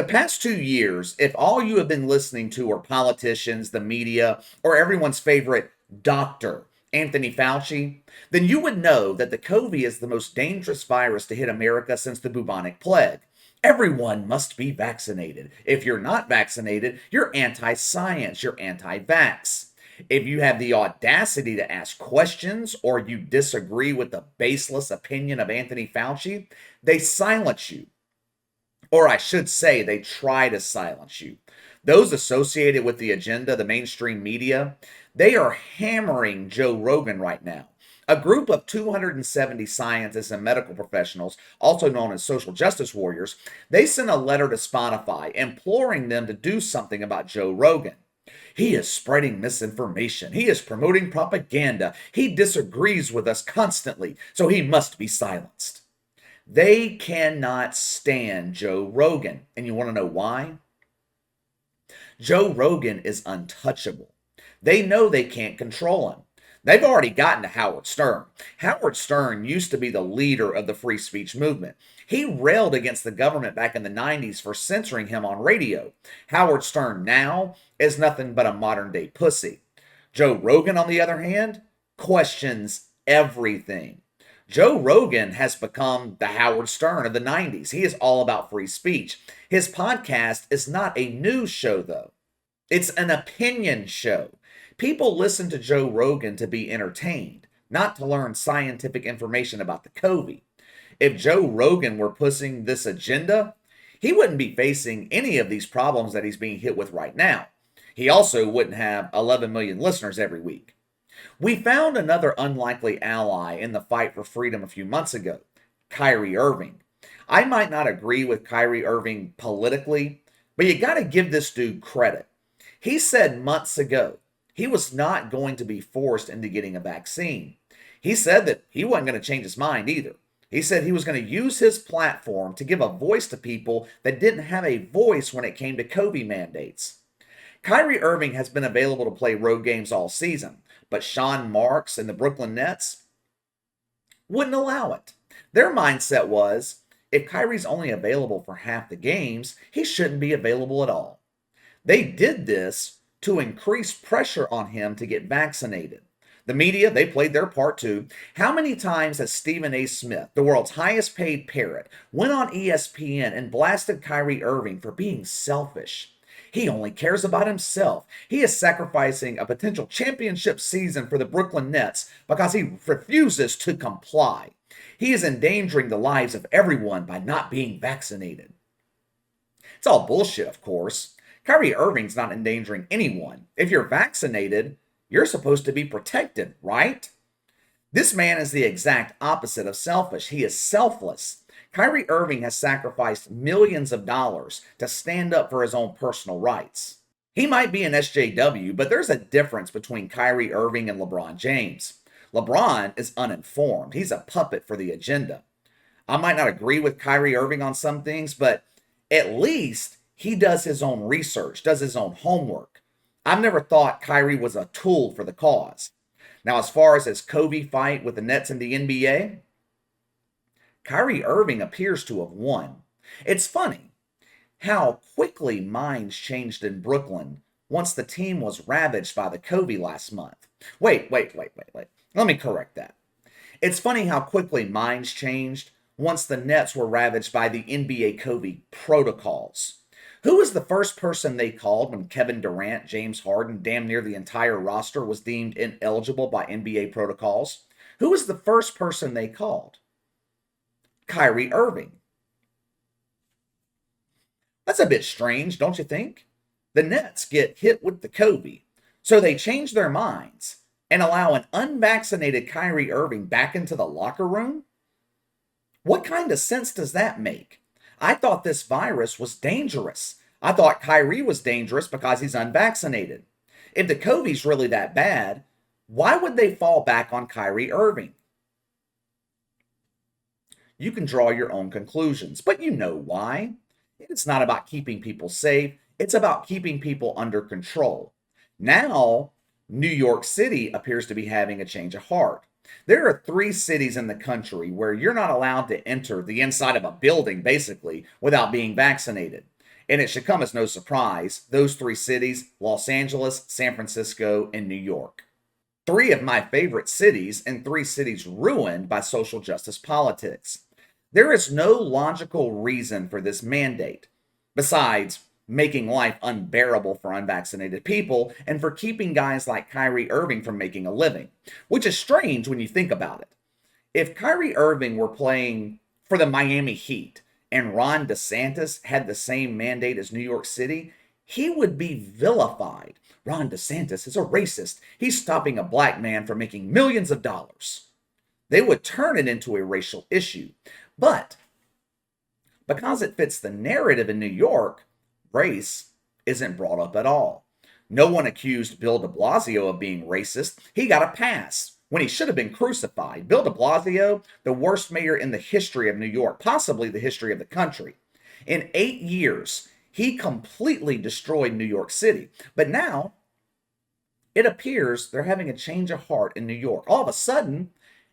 The past 2 years, if all you have been listening to are politicians, the media, or everyone's favorite doctor, Anthony Fauci, then you would know that the COVID is the most dangerous virus to hit America since the bubonic plague. Everyone must be vaccinated. If you're not vaccinated, you're anti science, you're anti vax. If you have the audacity to ask questions or you disagree with the baseless opinion of Anthony Fauci, they silence you. Or I should say, they try to silence you. Those associated with the agenda, the mainstream media, they are hammering Joe Rogan right now. A group of 270 scientists and medical professionals, also known as social justice warriors, they sent a letter to Spotify imploring them to do something about Joe Rogan. He is spreading misinformation. He is promoting propaganda. He disagrees with us constantly, so he must be silenced. They cannot stand Joe Rogan. And you want to know why? Joe Rogan is untouchable. They know they can't control him. They've already gotten to Howard Stern. Howard Stern used to be the leader of the free speech movement. He railed against the government back in the 90s for censoring him on radio. Howard Stern now is nothing but a modern day pussy. Joe Rogan, on the other hand, questions everything. Joe Rogan has become the Howard Stern of the 90s. He is all about free speech. His podcast is not a news show, though. It's an opinion show. People listen to Joe Rogan to be entertained, not to learn scientific information about the COVID. If Joe Rogan were pushing this agenda, he wouldn't be facing any of these problems that he's being hit with right now. He also wouldn't have 11 million listeners every week. We found another unlikely ally in the fight for freedom a few months ago, Kyrie Irving. I might not agree with Kyrie Irving politically, but you got to give this dude credit. He said months ago he was not going to be forced into getting a vaccine. He said that he wasn't going to change his mind either. He said he was going to use his platform to give a voice to people that didn't have a voice when it came to COVID mandates. Kyrie Irving has been available to play road games all season, but Sean Marks and the Brooklyn Nets wouldn't allow it. Their mindset was, if Kyrie's only available for half the games, he shouldn't be available at all. They did this to increase pressure on him to get vaccinated. The media, they played their part too. How many times has Stephen A. Smith, the world's highest paid parrot, went on ESPN and blasted Kyrie Irving for being selfish? He only cares about himself. He is sacrificing a potential championship season for the Brooklyn Nets because he refuses to comply. He is endangering the lives of everyone by not being vaccinated. It's all bullshit, of course. Kyrie Irving's not endangering anyone. If you're vaccinated, you're supposed to be protected, right? This man is the exact opposite of selfish. He is selfless. Kyrie Irving has sacrificed millions of dollars to stand up for his own personal rights. He might be an SJW, but there's a difference between Kyrie Irving and LeBron James. LeBron is uninformed. He's a puppet for the agenda. I might not agree with Kyrie Irving on some things, but at least he does his own research, does his own homework. I've never thought Kyrie was a tool for the cause. Now, as far as his COVID fight with the Nets and the NBA, Kyrie Irving appears to have won. It's funny how quickly minds changed in Brooklyn once the team was ravaged by the COVID last month. Wait. Let me correct that. It's funny how quickly minds changed once the Nets were ravaged by the NBA COVID protocols. Who was the first person they called when Kevin Durant, James Harden, damn near the entire roster was deemed ineligible by NBA protocols? Who was the first person they called? Kyrie Irving. That's a bit strange, don't you think? The Nets get hit with the COVID, so they change their minds and allow an unvaccinated Kyrie Irving back into the locker room? What kind of sense does that make? I thought this virus was dangerous. I thought Kyrie was dangerous because he's unvaccinated. If the COVID's really that bad, why would they fall back on Kyrie Irving? You can draw your own conclusions, but you know why. It's not about keeping people safe. It's about keeping people under control. Now, New York City appears to be having a change of heart. There are 3 cities in the country where you're not allowed to enter the inside of a building, basically, without being vaccinated. And it should come as no surprise, those three cities, Los Angeles, San Francisco, and New York. Three of my favorite cities, and three cities ruined by social justice politics. There is no logical reason for this mandate, besides making life unbearable for unvaccinated people and for keeping guys like Kyrie Irving from making a living, which is strange when you think about it. If Kyrie Irving were playing for the Miami Heat and Ron DeSantis had the same mandate as New York City, he would be vilified. Ron DeSantis is a racist. He's stopping a black man from making millions of dollars. They would turn it into a racial issue. But because it fits the narrative in New York, race isn't brought up at all. No one accused Bill de Blasio of being racist. He got a pass when he should have been crucified. Bill de Blasio, the worst mayor in the history of New York, possibly the history of the country. In 8 years, he completely destroyed New York City. But now, it appears they're having a change of heart in New York. All of a sudden,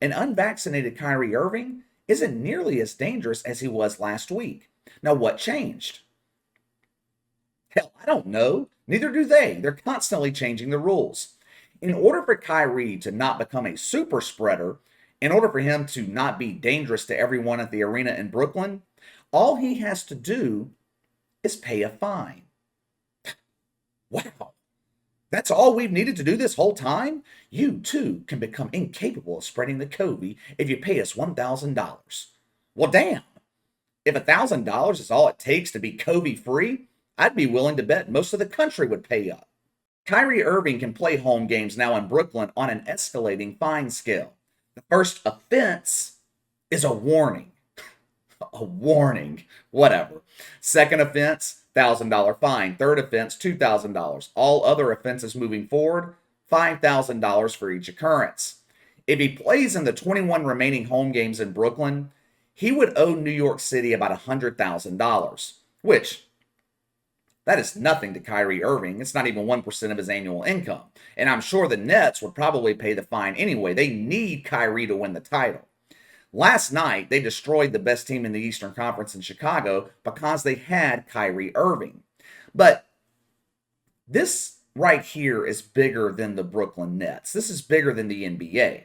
an unvaccinated Kyrie Irving isn't nearly as dangerous as he was last week. Now, what changed? Hell, I don't know. Neither do they. They're constantly changing the rules. In order for Kyrie to not become a super spreader, in order for him to not be dangerous to everyone at the arena in Brooklyn, all he has to do is pay a fine. Wow. That's all we've needed to do this whole time? You, too, can become incapable of spreading the COVID if you pay us $1,000. Well, damn. If $1,000 is all it takes to be COVID-free, I'd be willing to bet most of the country would pay up. Kyrie Irving can play home games now in Brooklyn on an escalating fine scale. The first offense is a warning. A warning. Whatever. Second offense, $1,000 fine. Third offense, $2,000. All other offenses moving forward, $5,000 for each occurrence. If he plays in the 21 remaining home games in Brooklyn, he would owe New York City about $100,000, which that is nothing to Kyrie Irving. It's not even 1% of his annual income. And I'm sure the Nets would probably pay the fine anyway. They need Kyrie to win the title. Last night, they destroyed the best team in the Eastern Conference in Chicago because they had Kyrie Irving. But this right here is bigger than the Brooklyn Nets. This is bigger than the NBA.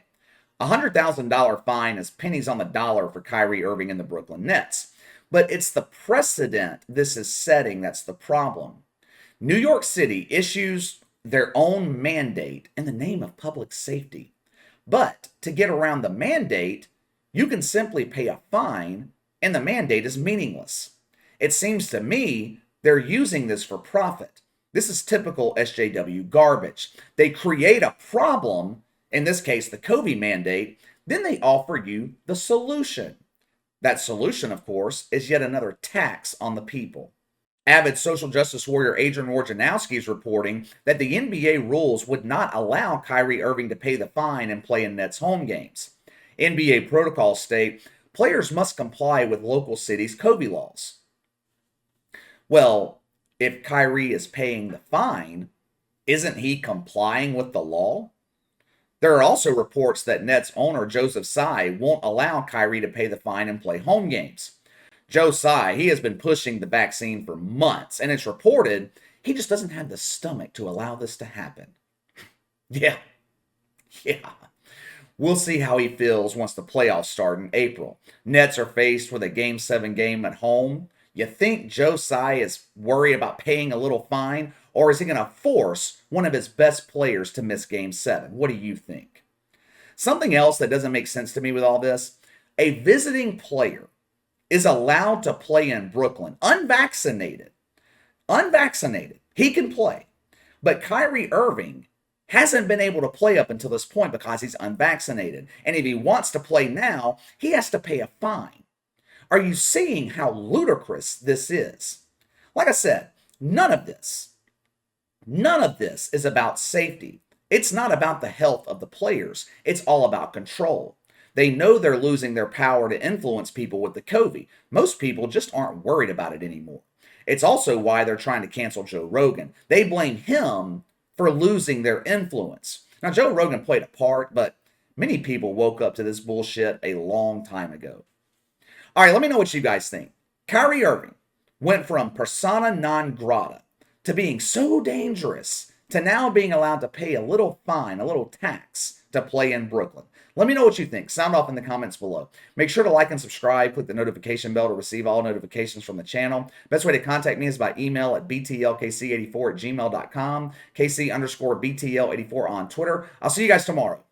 A $100,000 fine is pennies on the dollar for Kyrie Irving and the Brooklyn Nets. But it's the precedent this is setting that's the problem. New York City issues their own mandate in the name of public safety. But to get around the mandate, you can simply pay a fine and the mandate is meaningless. It seems to me they're using this for profit. This is typical SJW garbage. They create a problem, in this case the COVID mandate, then they offer you the solution. That solution, of course, is yet another tax on the people. Avid social justice warrior Adrian Wojnarowski is reporting that the NBA rules would not allow Kyrie Irving to pay the fine and play in Nets home games. NBA protocols state players must comply with local cities' COVID laws. Well, if Kyrie is paying the fine, isn't he complying with the law? There are also reports that Nets owner Joseph Tsai won't allow Kyrie to pay the fine and play home games. Joe Tsai, he has been pushing the vaccine for months, and it's reported he just doesn't have the stomach to allow this to happen. Yeah. We'll see how he feels once the playoffs start in April. Nets are faced with a Game 7 game at home. You think Joe Tsai is worried about paying a little fine, or is he going to force one of his best players to miss Game 7? What do you think? Something else that doesn't make sense to me with all this, a visiting player is allowed to play in Brooklyn, unvaccinated. Unvaccinated. He can play. But Kyrie Irving hasn't been able to play up until this point because he's unvaccinated. And if he wants to play now, he has to pay a fine. Are you seeing how ludicrous this is? Like I said, none of this is about safety. It's not about the health of the players. It's all about control. They know they're losing their power to influence people with the COVID. Most people just aren't worried about it anymore. It's also why they're trying to cancel Joe Rogan. They blame him for losing their influence. Now, Joe Rogan played a part, but many people woke up to this bullshit a long time ago. All right, let me know what you guys think. Kyrie Irving, went from persona non grata to being so dangerous to now being allowed to pay a little fine, a little tax to play in Brooklyn. Let me know what you think. Sound off in the comments below. Make sure to like and subscribe. Click the notification bell to receive all notifications from the channel. Best way to contact me is by email at btlkc84@gmail.com, KC_BTL84 on Twitter. I'll see you guys tomorrow.